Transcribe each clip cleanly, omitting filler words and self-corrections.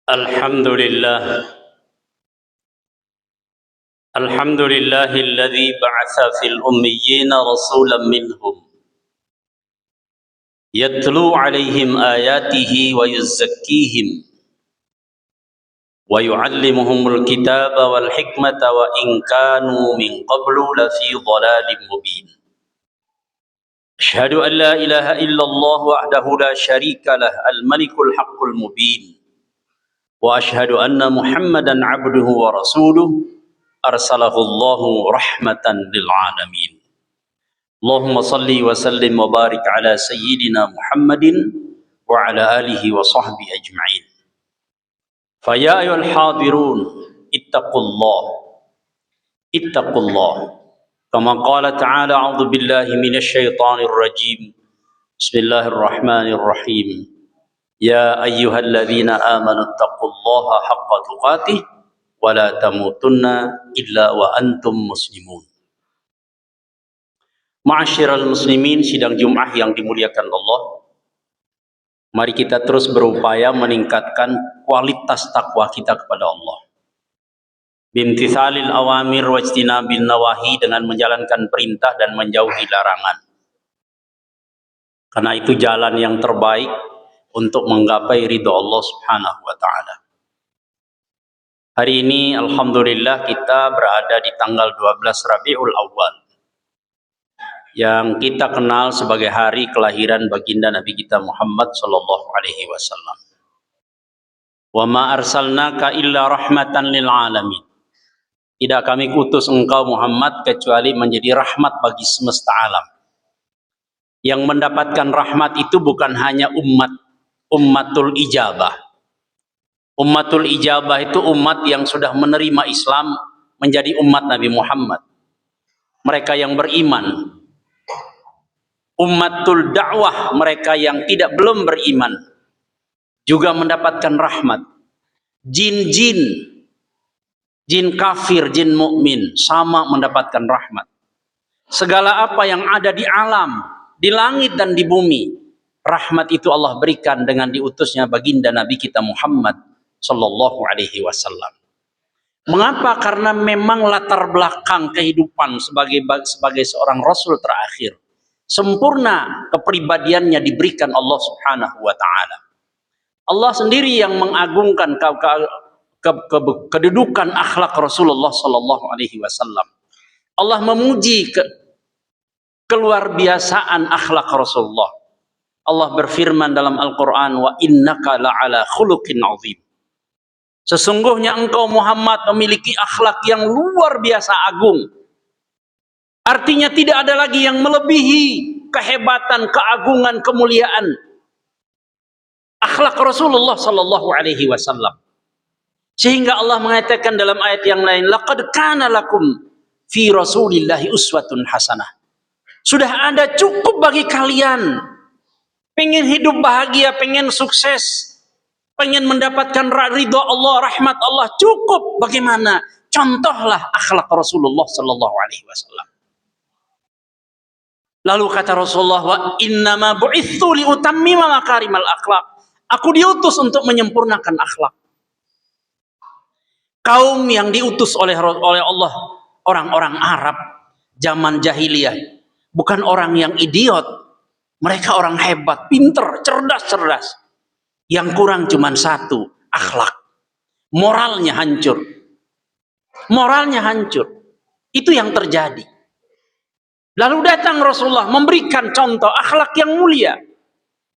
الحمد لله الحمد لله الذي بعث في الأميين رسولا منهم يتلو عليهم آياته ويزكيهم ويعلمهم الكتاب والحكمة وإن كانوا من قبل لفي ضلال مبين. أشهد أن لا إله إلا الله وحده لا شريك له الملك الحق المبين، وأشهد أن محمدا عبده ورسوله أرسله الله رحمة للعالمين. اللهم صل وسلم وبارك على سيدنا محمد وعلى آله وصحبه أجمعين. فيا أيها الحاضرون اتقوا الله كما قال تعالى: أعوذ بالله من الشيطان الرجيم، بسم الله الرحمن الرحيم. يا أيها الذين آمنوا اتقوا الله حق تقاته ولا تموتن إلا وأنتم مسلمون. Ma'asyiral muslimin, sidang Jum'ah yang dimuliakan Allah, mari kita terus berupaya meningkatkan kualitas takwa kita kepada Allah. Bimtithalil awamir wajtinabil nawahi, dengan menjalankan perintah dan menjauhi larangan. Karena itu jalan yang terbaik untuk menggapai ridha Allah Subhanahu wa taala. Hari ini alhamdulillah kita berada di tanggal 12 Rabiul Awal, yang kita kenal sebagai hari kelahiran baginda Nabi kita Muhammad sallallahu alaihi wasallam. Wa ma arsalnaka illa rahmatan lil alamin. Tidak kami utus engkau Muhammad kecuali menjadi rahmat bagi semesta alam. Yang mendapatkan rahmat itu bukan hanya ummatul ijabah. Ummatul ijabah itu umat yang sudah menerima Islam menjadi umat Nabi Muhammad. Mereka yang beriman. Ummatul dakwah, mereka yang belum beriman juga mendapatkan rahmat. Jin kafir, jin mukmin sama mendapatkan rahmat. Segala apa yang ada di alam, di langit dan di bumi, rahmat itu Allah berikan dengan diutusnya baginda Nabi kita Muhammad sallallahu alaihi wasallam. Mengapa? Karena memang latar belakang kehidupan sebagai seorang rasul terakhir, sempurna kepribadiannya diberikan Allah Subhanahu wa taala. Allah sendiri yang mengagungkan kedudukan akhlak Rasulullah sallallahu alaihi wasallam. Allah memuji keluar biasaan akhlak Rasulullah. Allah berfirman dalam Al-Qur'an, wa innaka la'ala khuluqin 'azim. Sesungguhnya engkau Muhammad memiliki akhlak yang luar biasa agung. Artinya tidak ada lagi yang melebihi kehebatan, keagungan, kemuliaan akhlak Rasulullah sallallahu alaihi wasallam. Sehingga Allah mengatakan dalam ayat yang lain, laqad kana lakum fi rasulillahi uswatun hasanah. Sudah ada cukup bagi kalian. Pengen hidup bahagia, pengen sukses, pengen mendapatkan ridha Allah, rahmat Allah, cukup. Bagaimana? Contohlah akhlak Rasulullah sallallahu alaihi wasallam. Lalu kata Rasulullah, wa innama bu'itsu liutammima makarimal akhlak. Aku diutus untuk menyempurnakan akhlak. Kaum yang diutus oleh Allah, orang-orang Arab zaman jahiliyah, bukan orang yang idiot. Mereka orang hebat, pinter, cerdas. Yang kurang cuma satu, akhlak. Moralnya hancur. Itu yang terjadi. Lalu datang Rasulullah memberikan contoh akhlak yang mulia.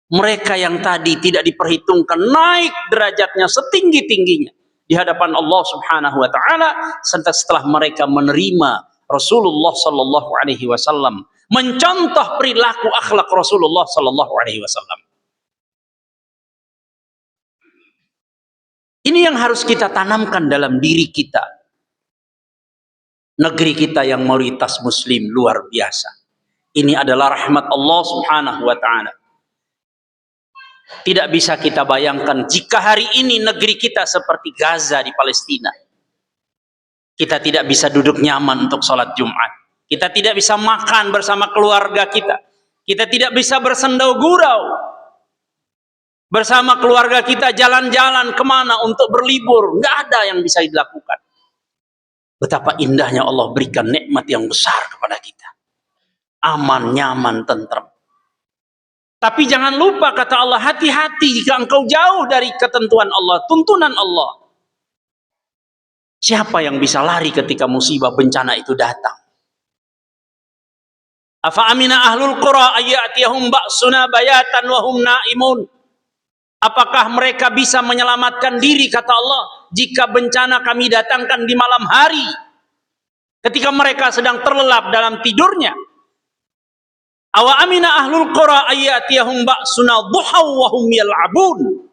Mereka yang tadi tidak diperhitungkan, naik derajatnya setinggi-tingginya di hadapan Allah Subhanahu wa taala setelah mereka menerima Rasulullah sallallahu alaihi wasallam, mencontoh perilaku akhlak Rasulullah sallallahu alaihi wasallam. Ini yang harus kita tanamkan dalam diri kita. Negeri kita yang mayoritas muslim luar biasa. Ini adalah rahmat Allah Subhanahu wa taala. Tidak bisa kita bayangkan jika hari ini negeri kita seperti Gaza di Palestina. Kita tidak bisa duduk nyaman untuk sholat Jumat. Kita tidak bisa makan bersama keluarga kita. Kita tidak bisa bersendau gurau. bersama keluarga kita jalan-jalan kemana untuk berlibur, nggak ada yang bisa dilakukan. Betapa indahnya Allah berikan nikmat yang besar kepada kita. Aman, nyaman, tentram. Tapi jangan lupa kata Allah, hati-hati jika engkau jauh dari ketentuan Allah, tuntunan Allah. Siapa yang bisa lari ketika musibah bencana itu datang? Afa amina ahlul qura ayyatiyahum ba'suna bayatan wa hum naimun. Apakah mereka bisa menyelamatkan diri kata Allah jika bencana kami datangkan di malam hari ketika mereka sedang terlelap dalam tidurnya? Awa amina ahlul qura ayyatiyahum ba'suna duhaw wa hum yal'abun.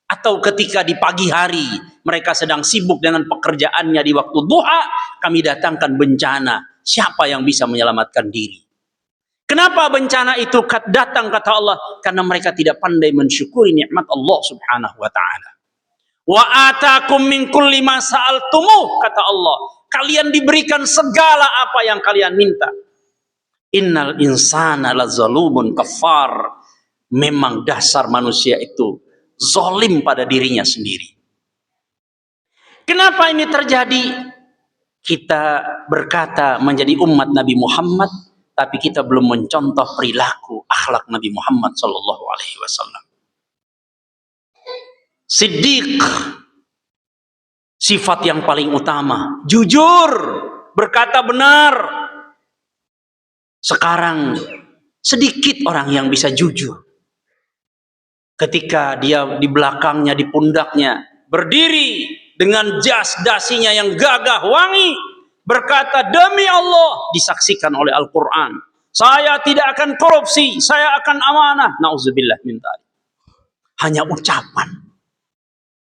Atau ketika di pagi hari mereka sedang sibuk dengan pekerjaannya di waktu duha, kami datangkan bencana. Siapa yang bisa menyelamatkan diri? Kenapa bencana itu datang kata Allah? Karena mereka tidak pandai mensyukuri nikmat Allah Subhanahu wa taala. Wa atakum min kulli ma sa'altumuh kata Allah. Kalian diberikan segala apa yang kalian minta. Innal insana lazalumun kafar. Memang dasar manusia itu zalim pada dirinya sendiri. Kenapa ini terjadi? Kita berkata menjadi umat Nabi Muhammad, tapi kita belum mencontoh perilaku akhlak Nabi Muhammad sallallahu alaihi wasallam. Siddiq, sifat yang paling utama, jujur, berkata benar. Sekarang sedikit orang yang bisa jujur. Ketika dia di belakangnya, di pundaknya, berdiri dengan jas dasinya yang gagah wangi, berkata demi Allah, disaksikan oleh Al-Quran, saya tidak akan korupsi, saya akan amanah. Nauzubillah min dzalik.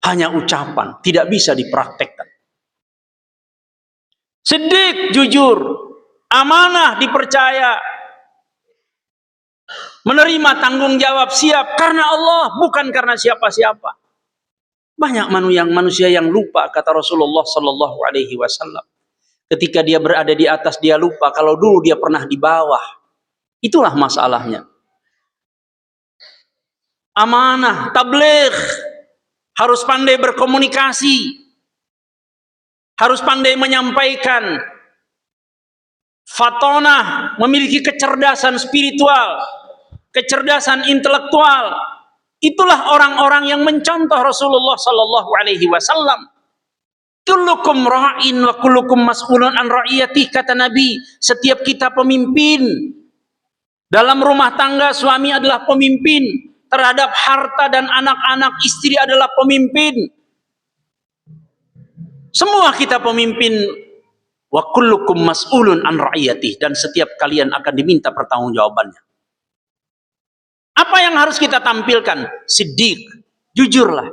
Hanya ucapan, tidak bisa dipraktekkan. Siddiq, jujur, amanah, dipercaya, menerima tanggung jawab, siap karena Allah, bukan karena siapa-siapa. Banyak manusia yang lupa kata Rasulullah sallallahu alaihi wasallam. Ketika dia berada di atas, dia lupa kalau dulu dia pernah di bawah. Itulah masalahnya. Amanah, tabligh, harus pandai berkomunikasi, harus pandai menyampaikan. Fatonah, memiliki kecerdasan spiritual, kecerdasan intelektual. Itulah orang-orang yang mencontoh Rasulullah sallallahu alaihi wasallam. Kullukum ra'in wa kullukum mas'ulun an ra'iyati, kata Nabi. Setiap kita pemimpin. Dalam rumah tangga suami adalah pemimpin, terhadap harta dan anak-anak istri adalah pemimpin. Semua kita pemimpin. Wa kullukum mas'ulun an ra'iyati, dan setiap kalian akan diminta pertanggungjawabannya. Apa yang harus kita tampilkan? Siddiq, jujurlah.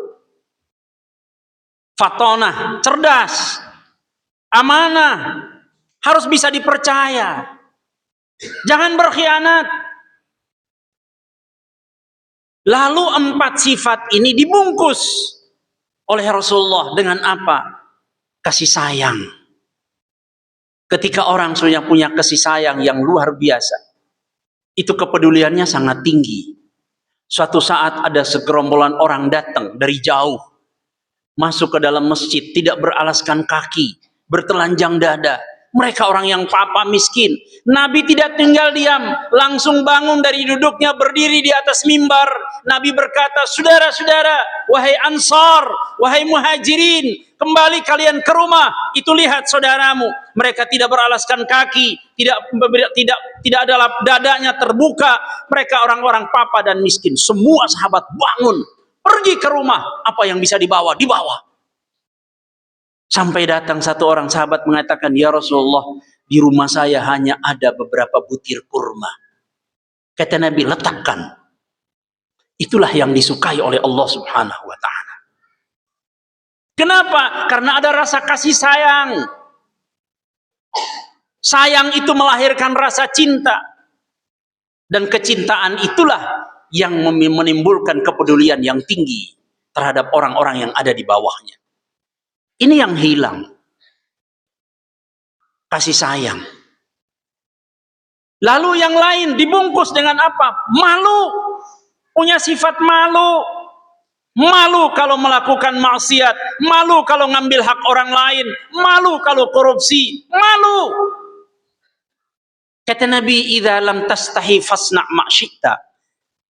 Fatonah, cerdas, amanah, harus bisa dipercaya. Jangan berkhianat. Lalu 4 sifat ini dibungkus oleh Rasulullah dengan apa? Kasih sayang. Ketika orang sudah punya kasih sayang yang luar biasa, itu kepeduliannya sangat tinggi. Suatu saat ada segerombolan orang datang dari jauh, masuk ke dalam masjid, tidak beralaskan kaki, bertelanjang dada. Mereka orang yang papa miskin. Nabi tidak tinggal diam, langsung bangun dari duduknya, berdiri di atas mimbar. Nabi berkata, saudara-saudara, wahai Ansar, wahai Muhajirin, kembali kalian ke rumah. Itu lihat saudaramu, mereka tidak beralaskan kaki, tidak ada dadanya terbuka. Mereka orang-orang papa dan miskin. Semua sahabat bangun, pergi ke rumah. Apa yang bisa dibawa, dibawa. Sampai datang satu orang sahabat mengatakan, ya Rasulullah, di rumah saya hanya ada beberapa butir kurma. Kata Nabi, letakkan. Itulah yang disukai oleh Allah Subhanahu wa ta'ala. Kenapa? Karena ada rasa kasih sayang. Sayang itu melahirkan rasa cinta. Dan kecintaan itulah yang menimbulkan kepedulian yang tinggi terhadap orang-orang yang ada di bawahnya. Ini yang hilang. Kasih sayang. Lalu yang lain dibungkus dengan apa? Malu. Punya sifat malu. malu kalau melakukan maksiat, malu kalau ngambil hak orang lain, malu kalau korupsi, malu. Kata Nabi, idza lam tastahi fasna' ma syi'ta.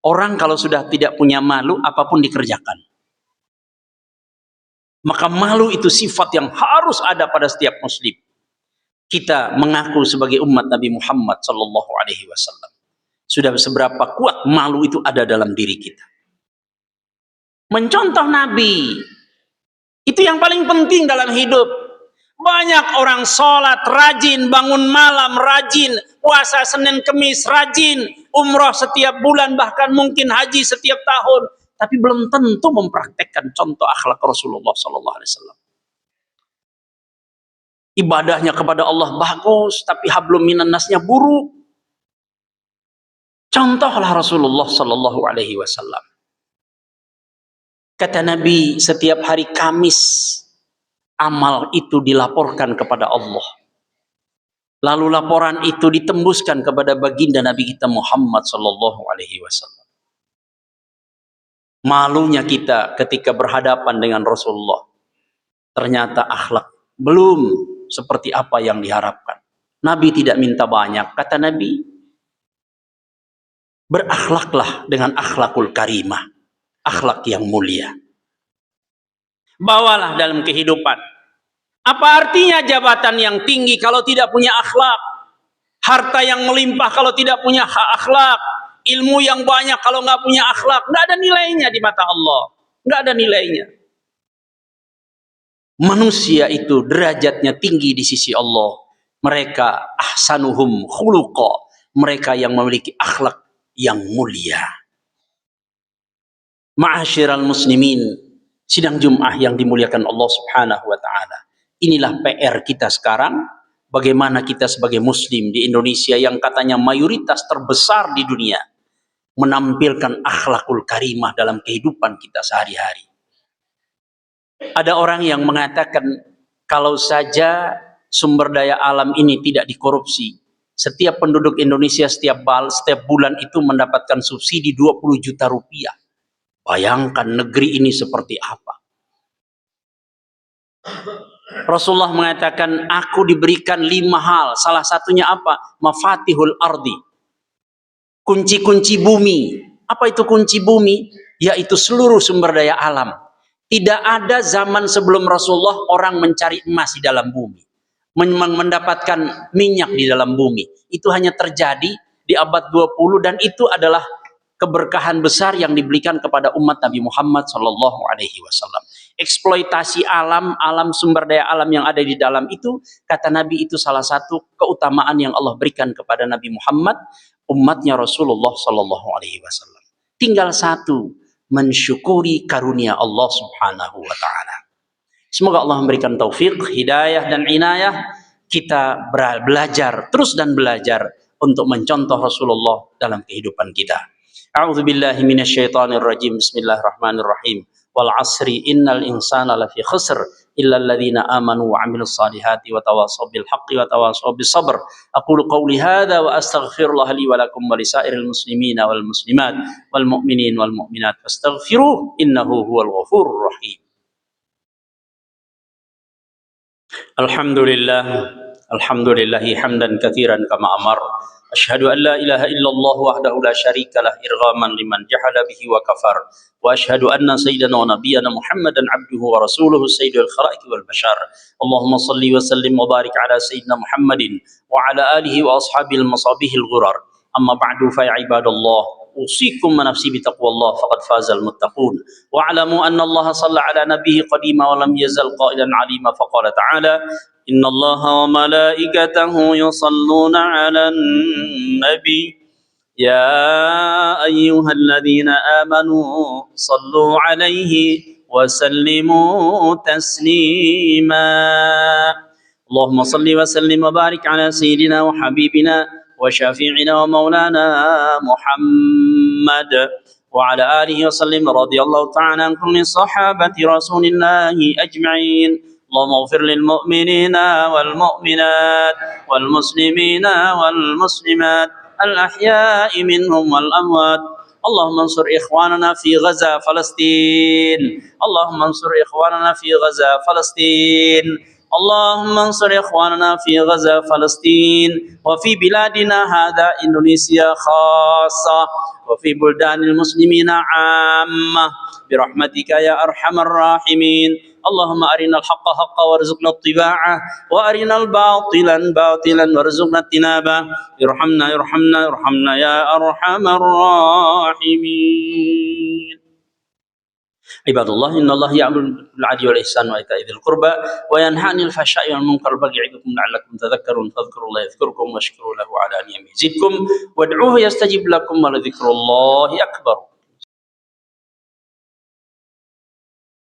Orang kalau sudah tidak punya malu, apapun dikerjakan. Maka malu itu sifat yang harus ada pada setiap muslim. Kita mengaku sebagai umat Nabi Muhammad sallallahu alaihi wasallam. Sudah seberapa kuat malu itu ada dalam diri kita. Mencontoh Nabi, itu yang paling penting dalam hidup. Banyak orang sholat rajin, bangun malam rajin, puasa Senin Kemis rajin, umroh setiap bulan, bahkan mungkin haji setiap tahun, tapi belum tentu mempraktekkan contoh akhlak Rasulullah sallallahu alaihi wasallam. Ibadahnya kepada Allah bagus, tapi hablum minan nasnya buruk. Contohlah Rasulullah sallallahu alaihi wasallam. Kata Nabi, setiap hari Kamis amal itu dilaporkan kepada Allah. Lalu laporan itu ditembuskan kepada baginda Nabi kita Muhammad sallallahu alaihi wasallam. Malunya kita ketika berhadapan dengan Rasulullah. Ternyata akhlak belum seperti apa yang diharapkan. Nabi tidak minta banyak. Kata Nabi, berakhlaklah dengan akhlakul karimah. Akhlak yang mulia. Bawalah dalam kehidupan. Apa artinya jabatan yang tinggi kalau tidak punya akhlak? Harta yang melimpah kalau tidak punya akhlak? Ilmu yang banyak kalau nggak punya akhlak? Nggak ada nilainya di mata Allah. Nggak ada nilainya. Manusia itu derajatnya tinggi di sisi Allah. Mereka ahsanuhum khuluqa. Mereka yang memiliki akhlak yang mulia. Ma'asyiral muslimin, sidang Jum'ah yang dimuliakan Allah Subhanahu wa taala. Inilah PR kita sekarang, bagaimana kita sebagai muslim di Indonesia yang katanya mayoritas terbesar di dunia menampilkan akhlakul karimah dalam kehidupan kita sehari-hari. Ada orang yang mengatakan kalau saja sumber daya alam ini tidak dikorupsi, setiap penduduk Indonesia setiap bulan itu mendapatkan subsidi 20 juta rupiah. Bayangkan negeri ini seperti apa. Rasulullah mengatakan, aku diberikan 5 hal. Salah satunya apa? Mafatihul ardi. Kunci-kunci bumi. Apa itu kunci bumi? Yaitu seluruh sumber daya alam. Tidak ada zaman sebelum Rasulullah orang mencari emas di dalam bumi. Mendapatkan minyak di dalam bumi. Itu hanya terjadi di abad 20 dan itu adalah keberkahan besar yang diberikan kepada umat Nabi Muhammad sallallahu alaihi wasallam. Eksploitasi alam sumber daya alam yang ada di dalam itu, kata Nabi, itu salah satu keutamaan yang Allah berikan kepada Nabi Muhammad, umatnya Rasulullah sallallahu alaihi wasallam. Tinggal satu, mensyukuri karunia Allah Subhanahu wa taala. Semoga Allah memberikan taufik, hidayah dan inayah, kita belajar terus dan belajar untuk mencontoh Rasulullah dalam kehidupan kita. A'udzu billahi minasyaitonir rajim. Bismillahirrahmanirrahim. Wal 'asri innal insana lafi khusr illa alladziina aamanu wa 'amilus salihati wa tawashaw bil haqqi wa tawashaw bis sabr. Aqulu qawli hadza wa astaghfirullaha li wa lakum wa lisairil muslimina wal muslimat wal mu'minin wal mu'minat fastaghfiruhu innahu huwal ghafurur rahim. Alhamdulillahi hamdan katsiran kama amar. Asyhadu an la ilaha illallah wahdahu la syarika lah irghaman liman jahada bihi wa kafar. Wa asyhadu anna sayyidana wa nabiyyana Muhammadan abduhu wa rasuluhu sayyidul khalaiqi wal bashar. Allahumma salli wa sallim wa barik ala sayyidina Muhammadin wa ala alihi wa ashabil masabihil ghurar. Amma ba'du fa ya ibadallah, usikum wa nafsi bi taqwallah faqad fazal muttaqun. Wa alamu anna Allah shalla ala nabiyhi qadima wa lam yazal qailan alima faqala ta'ala Inna Allah wa malaikatahu yusalluna ala nabi Ya ayyuhalladzina amanu sallu alaihi wa sallimu taslima Allahumma salli wa sallim wa barik ala sayyidina wa habibina wa syafi'ina wa maulana Muhammad wa ala alihi wa sallim radhiyallahu ta'ala an kulli sahabati rasulillahi ajma'in اللهم اغفر للمؤمنين والمؤمنات والمسلمين والمسلمات الأحياء منهم والأموات اللهم انصر إخواننا في غزة فلسطين. اللهم انصر إخواننا في غزة فلسطين. اللهم انصر إخواننا في غزة فلسطين وفي بلادنا هذا إندونيسيا خاصة وفي بلدان المسلمين عامة برحمتك يا أرحم الراحمين. اللهم أرنا الحق حقا وارزقنا اتباعه وأرنا الباطل باطلا وارزقنا اجتنابه. ارحمنا يا أرحم الراحمين. عباد الله إن الله يأمر بالعدل والإحسان وإيتاء ذي القربى وينهى عن الفحشاء والمنكر والبغي يعظكم لعلكم تذكرون فاذكروا الله يذكركم واشكروا له على نعمه يزدكم وادعوه يستجب لكم ولذكر الله أكبر.